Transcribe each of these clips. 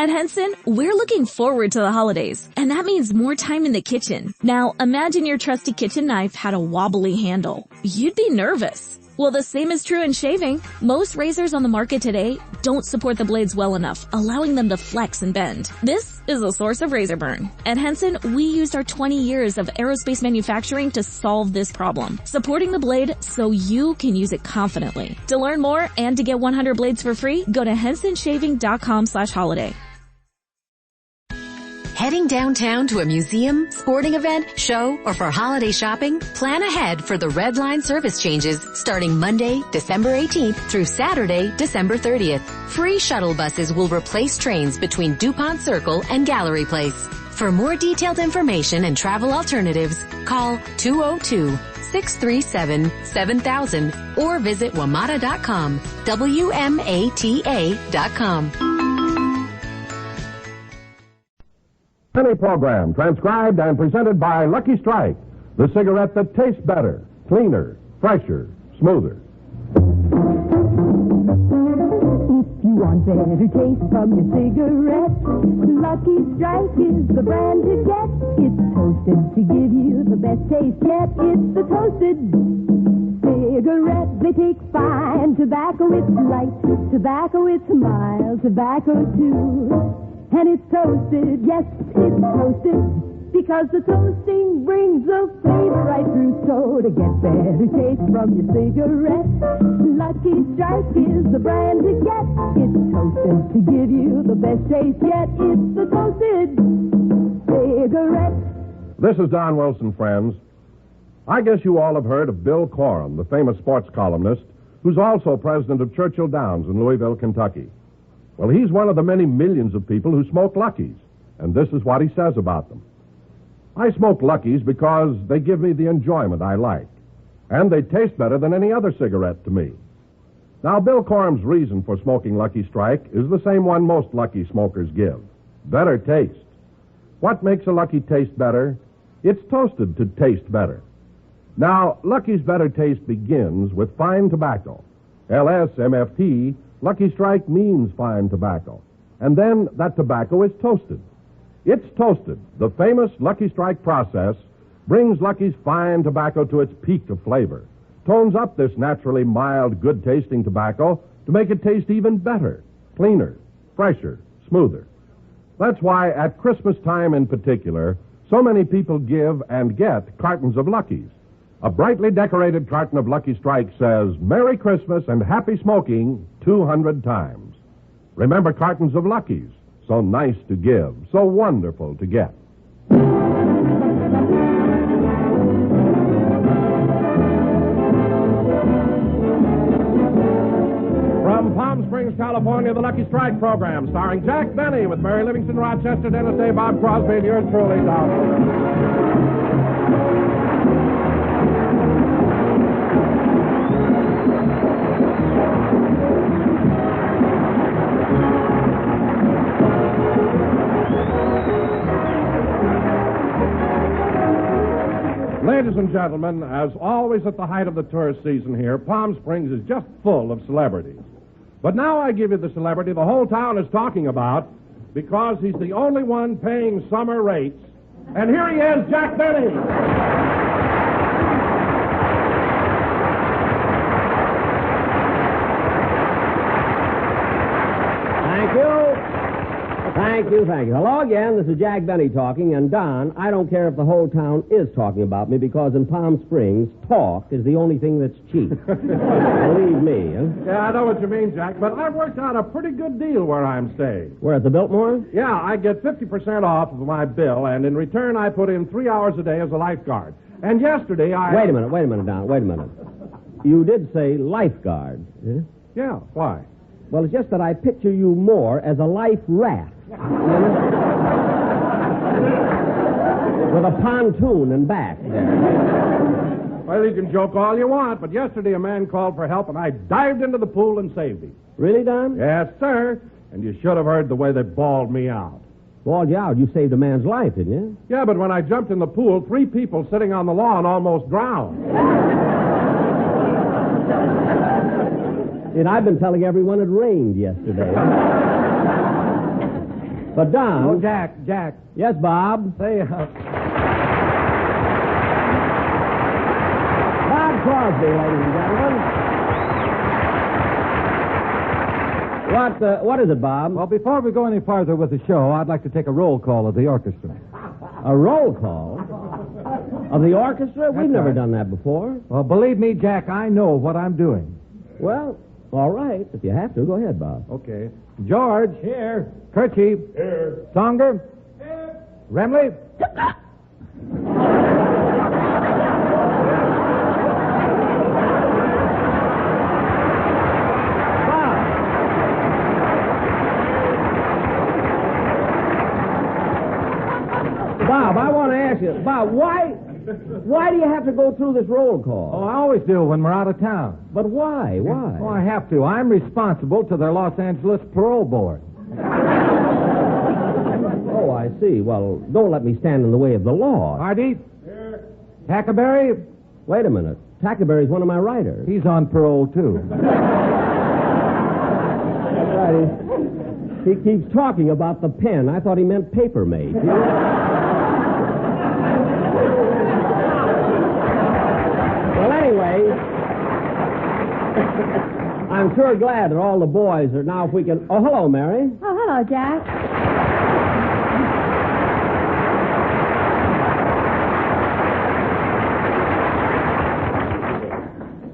At Henson, we're looking forward to the holidays, and that means more time in the kitchen. Now, imagine your trusty kitchen knife had a wobbly handle. You'd be nervous. Well, the same is true in shaving. Most razors on the market today don't support the blades well enough, allowing them to flex and bend. This is a source of razor burn. At Henson, we used our 20 years of aerospace manufacturing to solve this problem, supporting the blade so you can use it confidently. To learn more and to get 100 blades for free, go to hensonshaving.com/holiday. Heading downtown to a museum, sporting event, show, or for holiday shopping? Plan ahead for the Red Line service changes starting Monday, December 18th through Saturday, December 30th. Free shuttle buses will replace trains between DuPont Circle and Gallery Place. For more detailed information and travel alternatives, call 202-637-7000 or visit WMATA.com, WMATA.com. Penny program transcribed and presented by Lucky Strike, the cigarette that tastes better, cleaner, fresher, smoother. If you want better taste from your cigarette, Lucky Strike is the brand to get. It's toasted to give you the best taste yet. It's the toasted cigarette. They take fine tobacco. It's light tobacco. It's mild tobacco too. And it's toasted, yes, it's toasted, because the toasting brings the flavor right through. So to get better taste from your cigarette, Lucky Strike is the brand to get. It's toasted to give you the best taste yet. It's the toasted cigarette. This is Don Wilson, friends. I guess you all have heard of Bill Coram, the famous sports columnist, who's also president of Churchill Downs in Louisville, Kentucky. Well, he's one of the many millions of people who smoke Luckies, and this is what he says about them. I smoke Luckies because they give me the enjoyment I like, and they taste better than any other cigarette to me. Now, Bill Coram's reason for smoking Lucky Strike is the same one most Lucky smokers give: better taste. What makes a Lucky taste better? It's toasted to taste better. Now, Lucky's better taste begins with fine tobacco. LSMFT, Lucky Strike means fine tobacco. And then that tobacco is toasted. It's toasted. The famous Lucky Strike process brings Lucky's fine tobacco to its peak of flavor, tones up this naturally mild, good-tasting tobacco to make it taste even better, cleaner, fresher, smoother. That's why at Christmas time in particular, so many people give and get cartons of Luckies. A brightly decorated carton of Lucky Strike says, "Merry Christmas and happy smoking 200 times." Remember cartons of Luckies, so nice to give, so wonderful to get. From Palm Springs, California, the Lucky Strike program, starring Jack Benny with Mary Livingston, Rochester, Dennis Day, Bob Crosby, and yours truly, Don. Ladies and gentlemen, as always at the height of the tourist season here, Palm Springs is just full of celebrities. But now I give you the celebrity the whole town is talking about because he's the only one paying summer rates. And here he is, Jack Benny. Thank you. Hello again. This is Jack Benny talking. And, Don, I don't care if the whole town is talking about me because in Palm Springs, talk is the only thing that's cheap. Believe me. Huh? Yeah, I know what you mean, Jack, but I've worked out a pretty good deal where I'm staying. Where, at the Biltmore? Yeah, I get 50% off of my bill, and in return I put in 3 hours a day as a lifeguard. And yesterday I... Wait a minute, Don. Wait a minute. You did say lifeguard. Eh? Yeah, why? Well, it's just that I picture you more as a life raft. With a pontoon and back there. Well, you can joke all you want, but yesterday a man called for help, and I dived into the pool and saved him. Really, Don? Yes, sir. And you should have heard the way they bawled me out. Bawled you out? You saved a man's life, didn't you? Yeah, but when I jumped in the pool, 3 people sitting on the lawn almost drowned. And I've been telling everyone it rained yesterday. But, Don... Oh, Jack. Yes, Bob? Say, Bob Crosby, ladies and gentlemen. What is it, Bob? well, before we go any farther with the show, I'd like to take a roll call of the orchestra. A roll call? Of the orchestra? We've never right. done that before. Well, believe me, Jack, I know what I'm doing. Well, all right. If you have to, go ahead, Bob. Okay. George. Here. Kirchie. Here. Songer. Here. Remley. Bob, I want to ask you, Bob, why do you have to go through this roll call? Oh, I always do when we're out of town. But why? Why? Oh, I have to. I'm responsible to their Los Angeles parole board. Oh, I see. Well, don't let me stand in the way of the law. Hardy. Here. Tackleberry. Wait a minute. Tackleberry's one of my writers. He's on parole, too. That's right. He keeps talking about the pen. I thought he meant paper mate. Well, anyway, I'm sure glad that all the boys are now, if we can... Oh, hello, Mary. Oh, hello, Jack.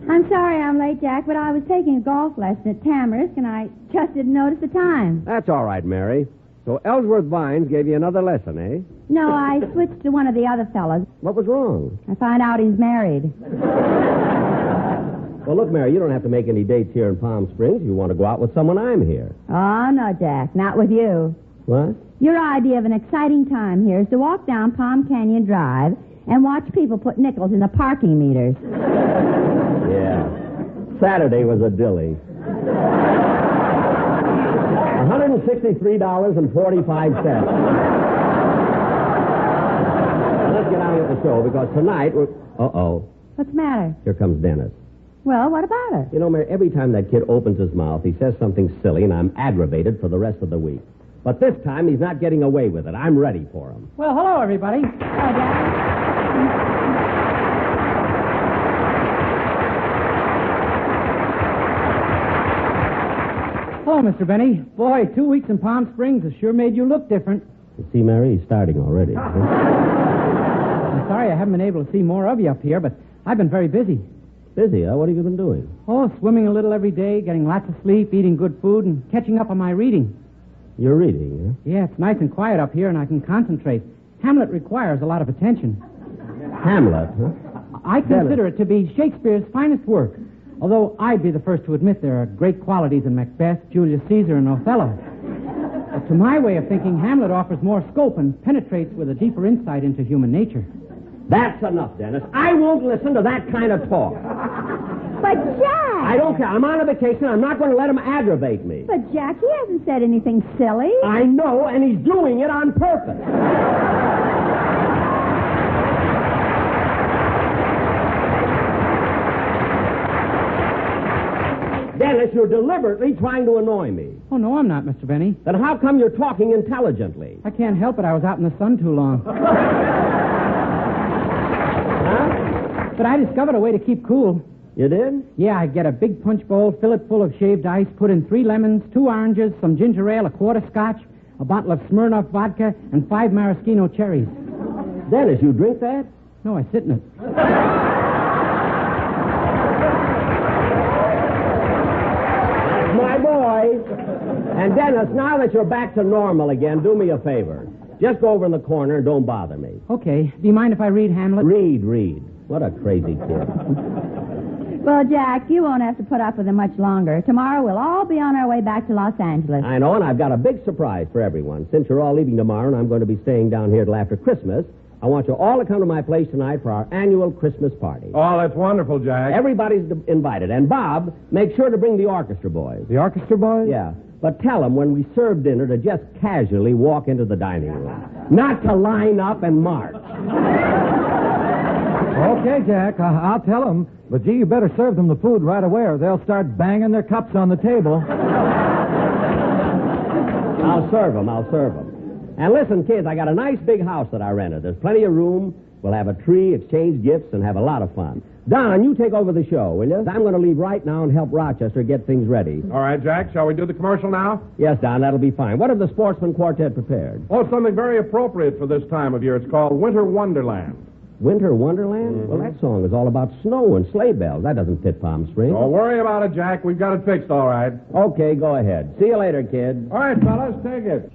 I'm sorry I'm late, Jack, but I was taking a golf lesson at Tamarisk, and I just didn't notice the time. That's all right, Mary. So Ellsworth Vines gave you another lesson, eh? No, I switched to one of the other fellas. What was wrong? I find out he's married. Well, look, Mary, you don't have to make any dates here in Palm Springs. If you want to go out with someone, I'm here. Oh, no, Jack, not with you. What? Your idea of an exciting time here is to walk down Palm Canyon Drive and watch people put nickels in the parking meters. Yeah. Saturday was a dilly. $163.45. Now, let's get on with the show, because tonight we're... Uh-oh. What's the matter? Here comes Dennis. Well, what about it? You know, Mary, every time that kid opens his mouth, he says something silly, and I'm aggravated for the rest of the week. But this time, he's not getting away with it. I'm ready for him. Well, hello, everybody. Hello, Jack. Hello, Mr. Benny. Boy, 2 weeks in Palm Springs has sure made you look different. You see, Mary, he's starting already. I'm sorry I haven't been able to see more of you up here, but I've been very busy. Busy, huh? What have you been doing? Oh, swimming a little every day, getting lots of sleep, eating good food, and catching up on my reading. You're reading, huh? Yeah, it's nice and quiet up here, and I can concentrate. Hamlet requires a lot of attention. Hamlet, huh? I consider it to be Shakespeare's finest work, although I'd be the first to admit there are great qualities in Macbeth, Julius Caesar, and Othello. But to my way of thinking, Hamlet offers more scope and penetrates with a deeper insight into human nature. That's enough, Dennis. I won't listen to that kind of talk. But, Jack! I don't care. I'm on a vacation. I'm not going to let him aggravate me. But, Jack, he hasn't said anything silly. I know, and he's doing it on purpose. Dennis, you're deliberately trying to annoy me. Oh, no, I'm not, Mr. Benny. Then how come you're talking intelligently? I can't help it. I was out in the sun too long. Huh? But I discovered a way to keep cool. You did? Yeah, I get a big punch bowl, fill it full of shaved ice, put in 3 lemons, 2 oranges, some ginger ale, a quart of scotch, a bottle of Smirnoff vodka, and 5 maraschino cherries. Dennis, you drink that? No, I sit in it. That's my boy. And Dennis, now that you're back to normal again, do me a favor. Just go over in the corner and don't bother me. Okay. Do you mind if I read Hamlet? Read. What a crazy kid. Well, Jack, you won't have to put up with him much longer. Tomorrow we'll all be on our way back to Los Angeles. I know, and I've got a big surprise for everyone. Since you're all leaving tomorrow and I'm going to be staying down here till after Christmas, I want you all to come to my place tonight for our annual Christmas party. Oh, that's wonderful, Jack. Everybody's invited. And Bob, make sure to bring the orchestra boys. The orchestra boys? Yeah. But tell them when we serve dinner to just casually walk into the dining room. Not to line up and march. Okay, Jack. I'll tell them. But, gee, you better serve them the food right away or they'll start banging their cups on the table. I'll serve them. And listen, kids, I got a nice big house that I rented. There's plenty of room. We'll have a tree, exchange gifts, and have a lot of fun. Don, you take over the show, will you? I'm going to leave right now and help Rochester get things ready. All right, Jack, shall we do the commercial now? Yes, Don, that'll be fine. What have the Sportsman Quartet prepared? Oh, something very appropriate for this time of year. It's called Winter Wonderland. Winter Wonderland? Mm-hmm. Well, that song is all about snow and sleigh bells. That doesn't fit Palm Springs. Don't worry about it, Jack. We've got it fixed, all right. Okay, go ahead. See you later, kid. All right, fellas, take it.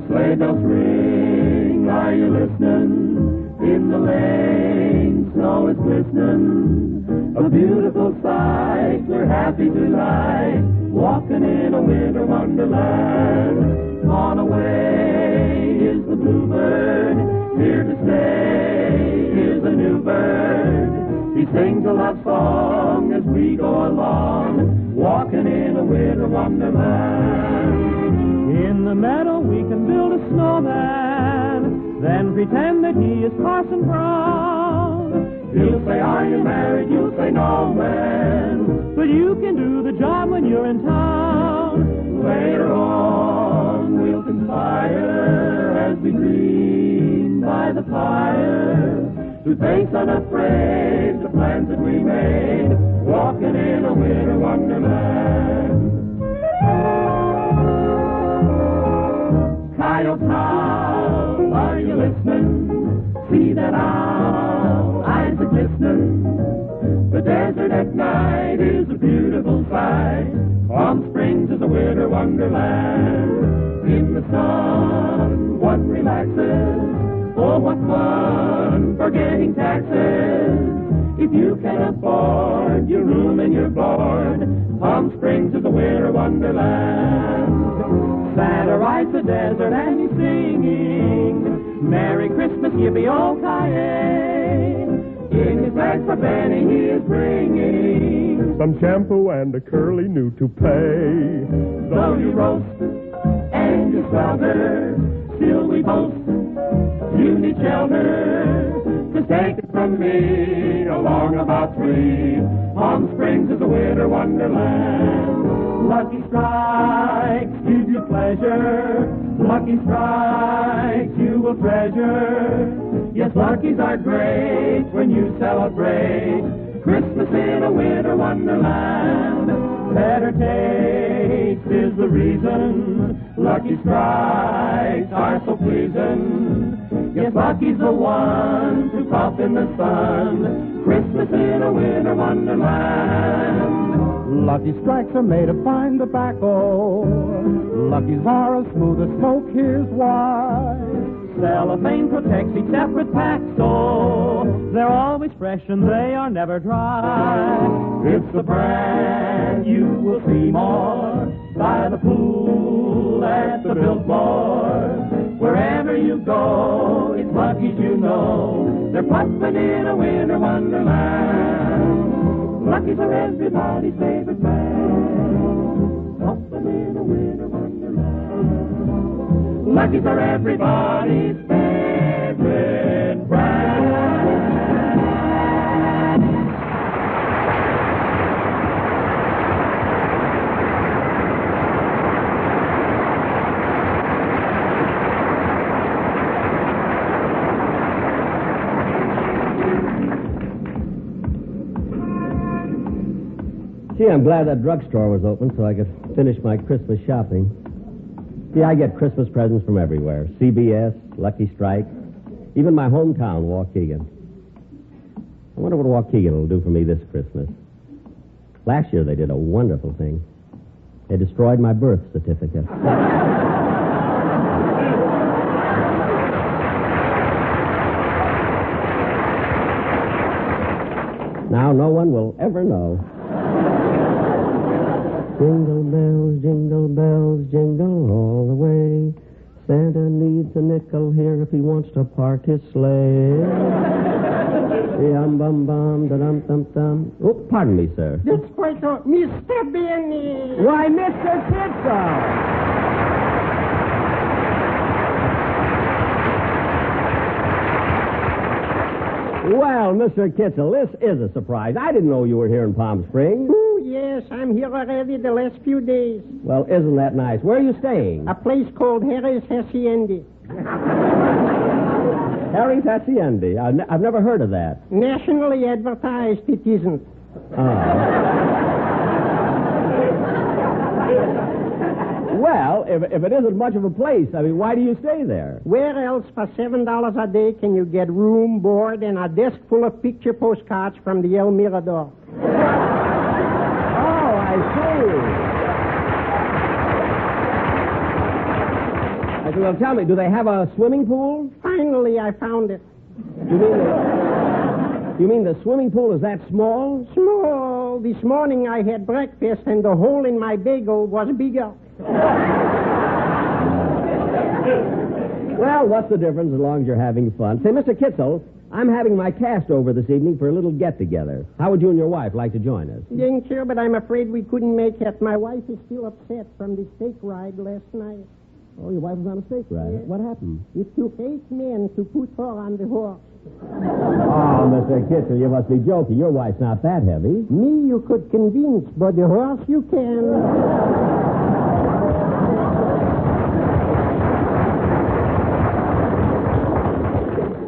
Sleigh bells ring, are you listening? In the lane, snow is glistening. A beautiful sight, we're happy tonight, walking in a winter wonderland. On away is the bluebird, here to stay is a new bird. He sings a love song as we go along, walking in a winter wonderland. In the meadow we can build a snowman, then pretend that he is Parson Brown. He'll say, are you married? You'll say, no, man. But you can do the job when you're in town. Later on we'll conspire as we dream by the fire to face unafraid the plans that we made, walking in a winter wonderland. Coyotes howl, are you listening? See that owl, eyes are glistening. The desert at night is a beautiful sight. Palm Springs is a winter wonderland. In the sun, one relaxes. Oh, what fun, forgetting taxes. If you can afford your room and your board, Palm Springs is a winter wonderland. Santa rides the desert and he's singing, Merry Christmas, yippee-oh-ki-yay. In his bag for Benny he is bringing some shampoo and a curly new toupee. Though you roast and you swelter, still we boast you need shelter. Just take it from me, along about 3, Palm Springs is a winter wonderland. Lucky strikes give you pleasure, lucky strikes you will treasure. Yes, luckies are great when you celebrate Christmas in a winter wonderland. Better taste is the reason lucky strikes are so pleasing. Yes, lucky's the one to pop in the sun, Christmas in a winter wonderland. Lucky strikes are made of fine tobacco. Luckies are as smooth as smoke, here's why. Cellophane protects each separate pack, so they're always fresh and they are never dry. It's the brand you will see more by the pool, at the billboard. Wherever you go, it's Lucky's you know. They're pumping in a winter wonderland. Lucky's are everybody's favorite brand. Pumping in a winter wonderland. Lucky's are everybody's favorite brand. Gee, I'm glad that drugstore was open so I could finish my Christmas shopping. See, I get Christmas presents from everywhere. CBS, Lucky Strike, even my hometown, Waukegan. I wonder what Waukegan will do for me this Christmas. Last year they did a wonderful thing. They destroyed my birth certificate. Now no one will ever know. Jingle bells, jingle all the way. Santa needs a nickel here if he wants to park his sleigh. Yum-bum-bum, da-dum-dum-dum. Oh, pardon me, sir. Después, Mr. Benny. Why, Mr. Kitzel. Well, Mr. Kitzel, this is a surprise. I didn't know you were here in Palm Springs. Oh, yes. Yes, I'm here already the last few days. Well, isn't that nice? Where are you staying? A place called Harry's Hacienda. Harry's Hacienda. I've never heard of that. Nationally advertised, it isn't. Well, if it isn't much of a place, I mean, why do you stay there? Where else for $7 a day can you get room, board, and a desk full of picture postcards from the El Mirador? Oh, I see. Well, tell me, do they have a swimming pool? Finally, I found it. You mean the swimming pool is that small? Small. This morning I had breakfast, and the hole in my bagel was bigger. Well, what's the difference as long as you're having fun? Say, Mr. Kitzel, I'm having my cast over this evening for a little get-together. How would you and your wife like to join us? Thank you, but I'm afraid we couldn't make it. My wife is still upset from the steak ride last night. Oh, your wife was on a steak ride? Yes. What happened? It took 8 men to put her on the horse. Oh, Mr. Kitzel, you must be joking. Your wife's not that heavy. Me you could convince, but the horse you can.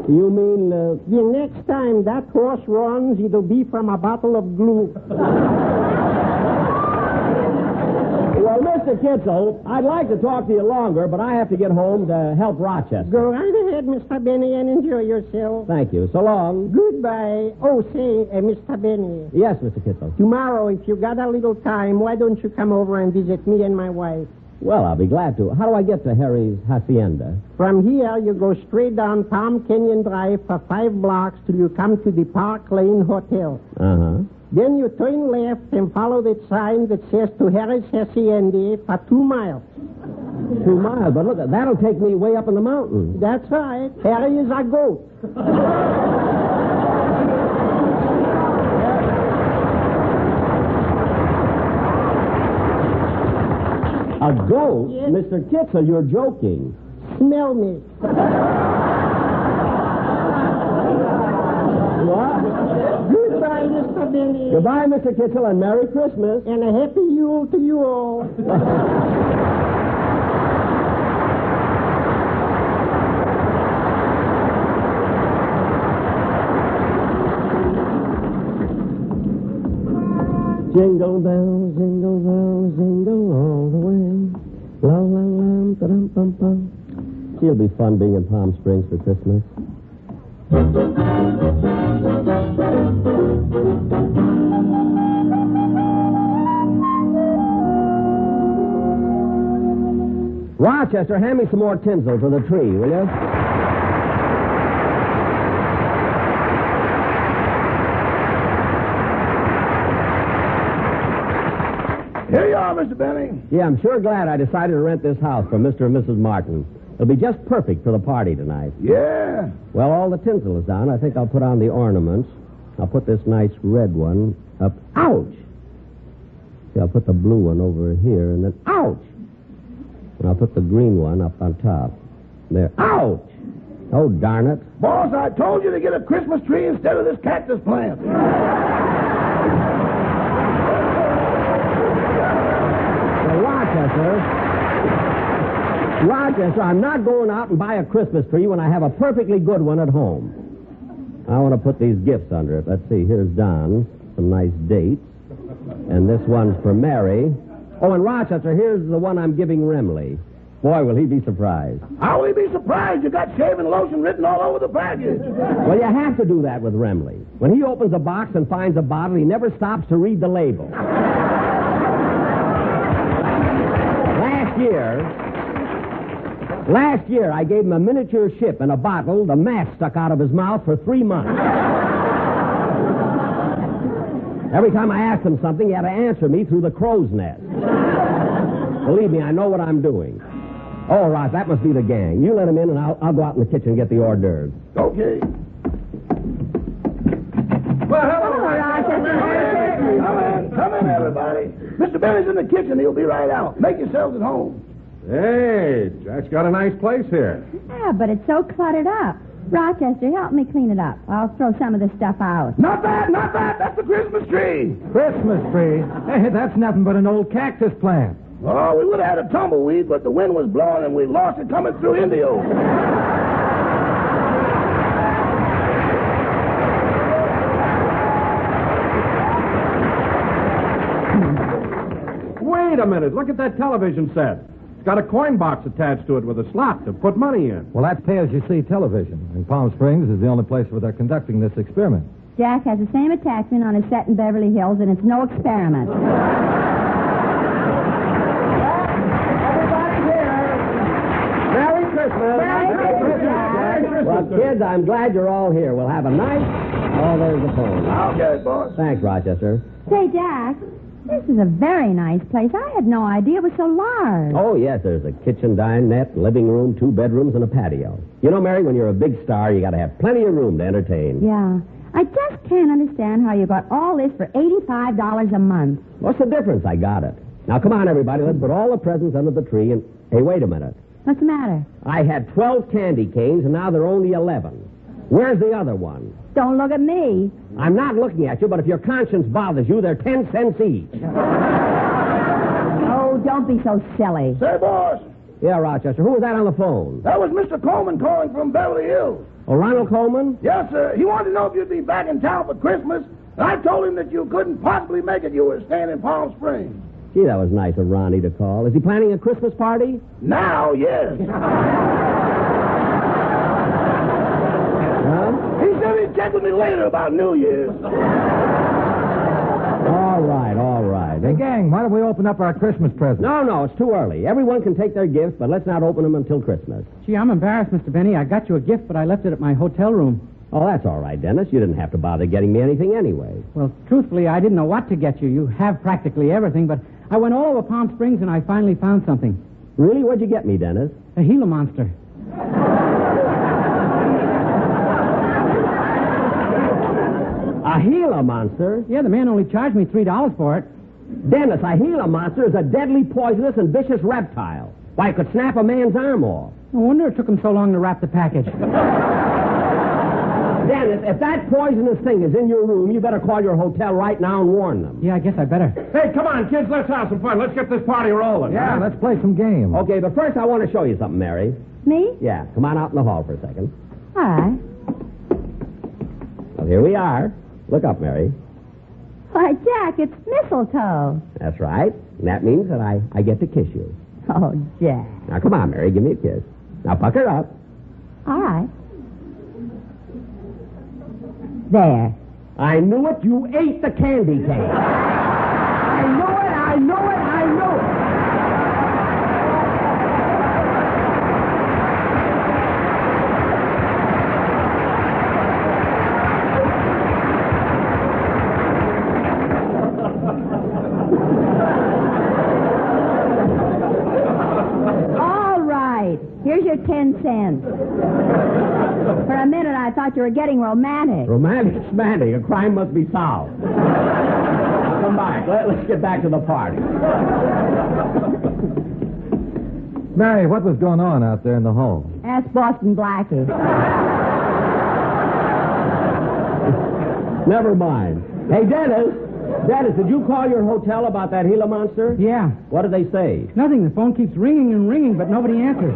You mean, The next time that horse runs, it'll be from a bottle of glue. Well, Mr. Kitzel, I'd like to talk to you longer, but I have to get home to help Rochester. Go right ahead, Mr. Benny, and enjoy yourself. Thank you. So long. Goodbye. Oh, say, Mr. Benny. Yes, Mr. Kitzel. Tomorrow, if you got a little time, why don't you come over and visit me and my wife? Well, I'll be glad to. How do I get to Harry's Hacienda? From here, you go straight down Palm Canyon Drive for 5 blocks till you come to the Park Lane Hotel. Uh-huh. Then you turn left and follow that sign that says to Harry's Hacienda for 2 miles. 2 miles? But look, that'll take me way up in the mountains. That's right. Harry is a goat. A goat? Yes. Mr. Kitzel, you're joking. Smell me. What? Goodbye, Mr. Benny. Goodbye, Mr. Kitzel, and Merry Christmas. And a happy Yule to you all. Jingle bells, jingle all the way. La la la, da-dum bum bum. It'll be fun being in Palm Springs for Christmas. Rochester, hand me some more tinsel for the tree, will you? Here you are, Mr. Benny. Yeah, I'm sure glad I decided to rent this house for Mr. and Mrs. Martin. It'll be just perfect for the party tonight. Yeah. Well, all the tinsel is down. I think I'll put on the ornaments. I'll put this nice red one up. Ouch! See, I'll put the blue one over here, and then ouch! And I'll put the green one up on top. There. Ouch! Oh, darn it. Boss, I told you to get a Christmas tree instead of this cactus plant. Rochester, I'm not going out and buy a Christmas tree when I have a perfectly good one at home. I want to put these gifts under it. Let's see. Here's Don. Some nice dates. And this one's for Mary. Oh, and Rochester, here's the one I'm giving Remley. Boy, will he be surprised. How will he be surprised? You got shaving lotion written all over the package. Well, you have to do that with Remley. When he opens a box and finds a bottle, he never stops to read the label. Last year, I gave him a miniature ship and a bottle. The mask stuck out of his mouth for 3 months. Every time I asked him something, he had to answer me through the crow's nest. Believe me, I know what I'm doing. Oh, Ross, that must be the gang. You let him in, and I'll go out in the kitchen and get the hors d'oeuvres. Okay. Well, hello, Come in, everybody. Mr. Benny's in the kitchen. He'll be right out. Make yourselves at home. Hey, Jack's got a nice place here. Yeah, but it's so cluttered up. Rochester, help me clean it up. I'll throw some of the stuff out. Not that, not that. That's the Christmas tree. Christmas tree? Hey, that's nothing but an old cactus plant. Oh, we would have had a tumbleweed, but the wind was blowing and we lost it coming through Indio. Wait a minute. Look at that television set. It's got a coin box attached to it with a slot to put money in. Well, that's pay-as-you-see television. And Palm Springs is the only place where they're conducting this experiment. Jack has the same attachment on his set in Beverly Hills, and it's no experiment. Everybody here. Merry Christmas. Merry Christmas. Well, kids, I'm glad you're all here. We'll have a nice... Oh, there's the phone. I'll get it, boss. Thanks, Rochester. Say, Jack, this is a very nice place. I had no idea it was so large. Oh, yes, there's a kitchen, dinette, living room, 2 bedrooms, and a patio. You know, Mary, when you're a big star, you got to have plenty of room to entertain. Yeah. I just can't understand how you got all this for $85 a month. What's the difference? I got it. Now, come on, everybody. Let's put all the presents under the tree and... Hey, wait a minute. What's the matter? I had 12 candy canes, and now there are only 11. Where's the other one? Don't look at me. I'm not looking at you, but if your conscience bothers you, they're 10 cents each. Oh, don't be so silly. Say, boss, Yeah, Rochester. Who was that on the phone? that was Mr. Coleman calling from Beverly Hills. Oh, Ronald Coleman? Yes, sir. He wanted to know if you'd be back in town for Christmas. And I told him that you couldn't possibly make it. You were staying in Palm Springs. Gee, that was nice of Ronnie to call. Is he planning a Christmas party? Now, yes. Huh? He said he'd check with me later about New Year's. All right, all right. Hey, gang, why don't we open up our Christmas presents? No, it's too early. Everyone can take their gifts, but let's not open them until Christmas. Gee, I'm embarrassed, Mr. Benny. I got you a gift, but I left it at my hotel room. Oh, that's all right, Dennis. You didn't have to bother getting me anything anyway. Well, truthfully, I didn't know what to get you. You have practically everything, but I went all over Palm Springs and I finally found something. Really? What'd you get me, Dennis? A Gila monster. A Gila monster? Yeah, the man only charged me $3 for it. Dennis, a Gila monster is a deadly, poisonous, and vicious reptile. Why, it could snap a man's arm off. No wonder it took him so long to wrap the package. Dennis, if that poisonous thing is in your room, you better call your hotel right now and warn them. Yeah, I guess I better. Hey, come on, kids. Let's have some fun. Let's get this party rolling. Yeah, let's play some games. Okay, but first I want to show you something, Mary. Me? Yeah, come on out in the hall for a second. All right. Well, here we are. Look up, Mary. Why, Jack, it's mistletoe. That's right. And that means that I get to kiss you. Oh, Jack. Now, come on, Mary. Give me a kiss. Now, pucker up. All right. There. I knew it. You ate the candy cane. I knew it. All right. Here's your 10 cents. For a minute, I thought you were getting romantic. Romantic, smantic. A crime must be solved. Come back. Let's get back to the party. Mary, what was going on out there in the hall? Ask Boston Blackie. Never mind. Hey, Dennis, did you call your hotel about that Gila monster? Yeah. What did they say? Nothing. The phone keeps ringing and ringing, but nobody answers.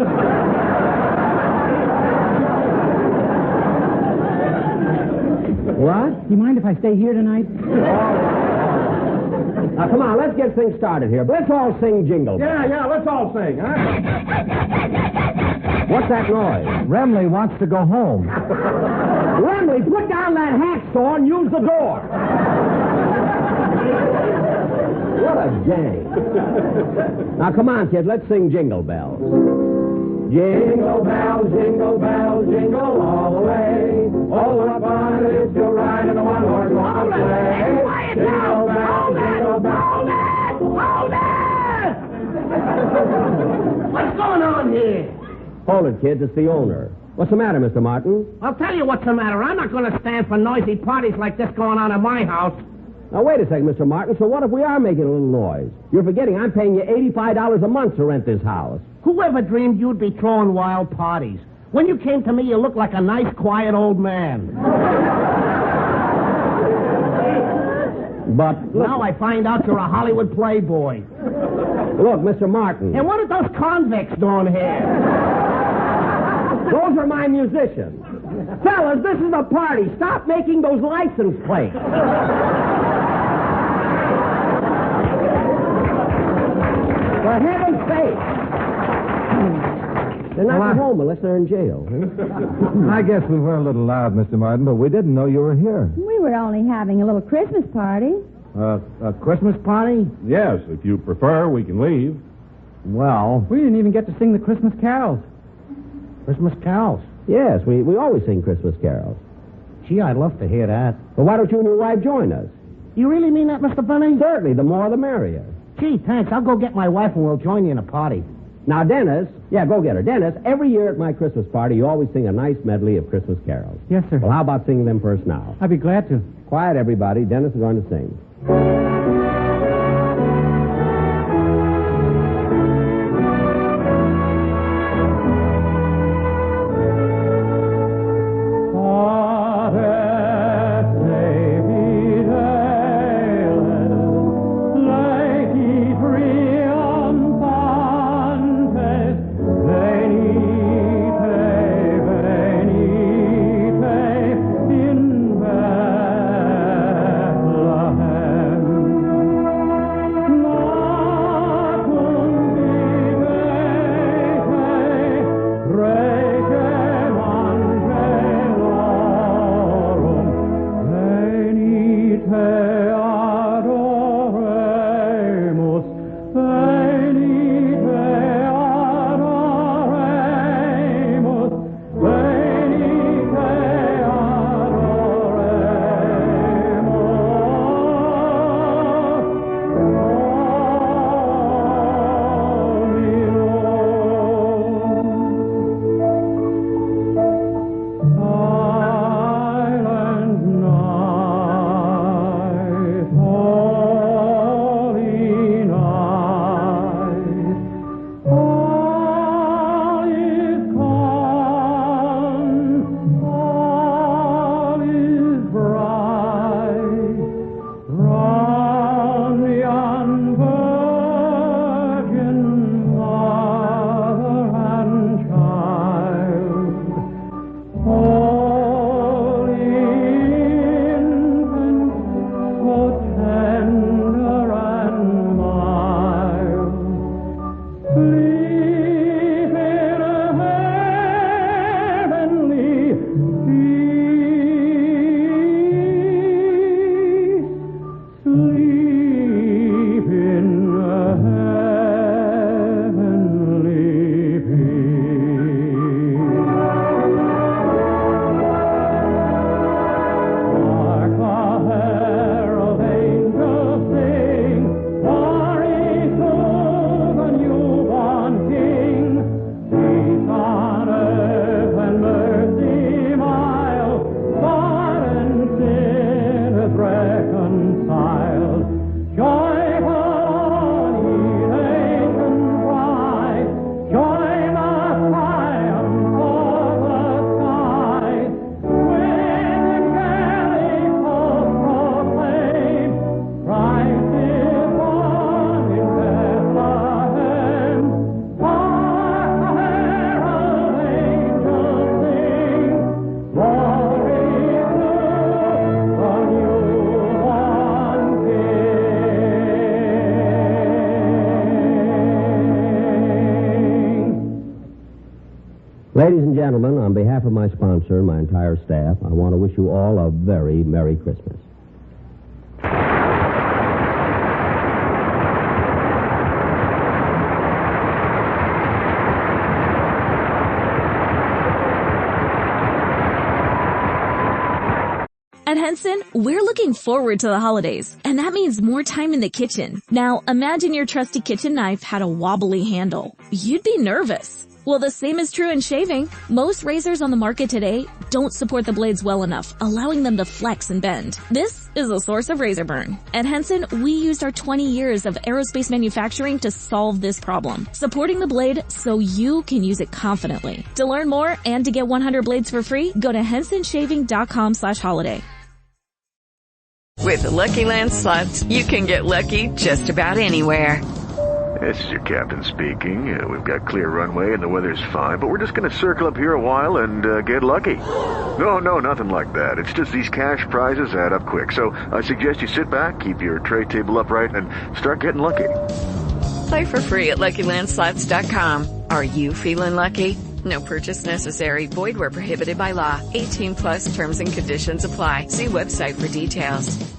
What? Do you mind if I stay here tonight? Now, come on, let's get things started here. Let's all sing Jingle Bells. Yeah, let's all sing, huh? What's that noise? Remley wants to go home. Remley, put down that hacksaw and use the door. What a gang. Now, come on, kid, let's sing Jingle Bells. Jingle bells, jingle all the way. Oh, what fun it is to ride in a one-horse open sleigh. Hey, quiet now! Hold it! What's going on here? Hold it, kids, it's the owner. What's the matter, Mr. Martin? I'll tell you what's the matter. I'm not going to stand for noisy parties like this going on in my house. Now, wait a second, Mr. Martin. So what if we are making a little noise? You're forgetting I'm paying you $85 a month to rent this house. Whoever dreamed you'd be throwing wild parties? When you came to me, you looked like a nice, quiet old man. But look, Now I find out you're a Hollywood playboy. look, Mr. Martin. And what are those convicts doing here? Those are my musicians. Fellas, this is a party. Stop making those license plates. For heaven's sake. They're not home unless they're in jail. I guess we were a little loud, Mr. Martin, but we didn't know you were here. We were only having a little Christmas party. A Christmas party? Yes, if you prefer, we can leave. Well, We didn't even get to sing the Christmas carols. Christmas carols? yes, we always sing Christmas carols. Gee, I'd love to hear that. But why don't you and your wife join us? You really mean that, Mr. Bunny? Certainly, the more the merrier. Gee, thanks. I'll go get my wife and we'll join you in a party. Now, Dennis, go get her. Dennis, every year at my Christmas party, you always sing a nice medley of Christmas carols. Yes, sir. Well, how about singing them first now? I'd be glad to. Quiet, everybody. Dennis is going to sing. Ladies and gentlemen, on behalf of my sponsor and my entire staff, I want to wish you all a very Merry Christmas. At Henson, we're looking forward to the holidays, and that means more time in the kitchen. Now, imagine your trusty kitchen knife had a wobbly handle. You'd be nervous. Well, the same is true in shaving. Most razors on the market today don't support the blades well enough, allowing them to flex and bend. This is a source of razor burn. At Henson, we used our 20 years of aerospace manufacturing to solve this problem, supporting the blade so you can use it confidently. To learn more and to get 100 blades for free, go to hensonshaving.com/holiday. With the Lucky Land Slots, you can get lucky just about anywhere. This is your captain speaking. We've got clear runway and the weather's fine, but we're just going to circle up here a while and get lucky. No, nothing like that. It's just these cash prizes add up quick. So I suggest you sit back, keep your tray table upright, and start getting lucky. Play for free at LuckyLandSlots.com. Are you feeling lucky? No purchase necessary. Void where prohibited by law. 18+ terms and conditions apply. See website for details.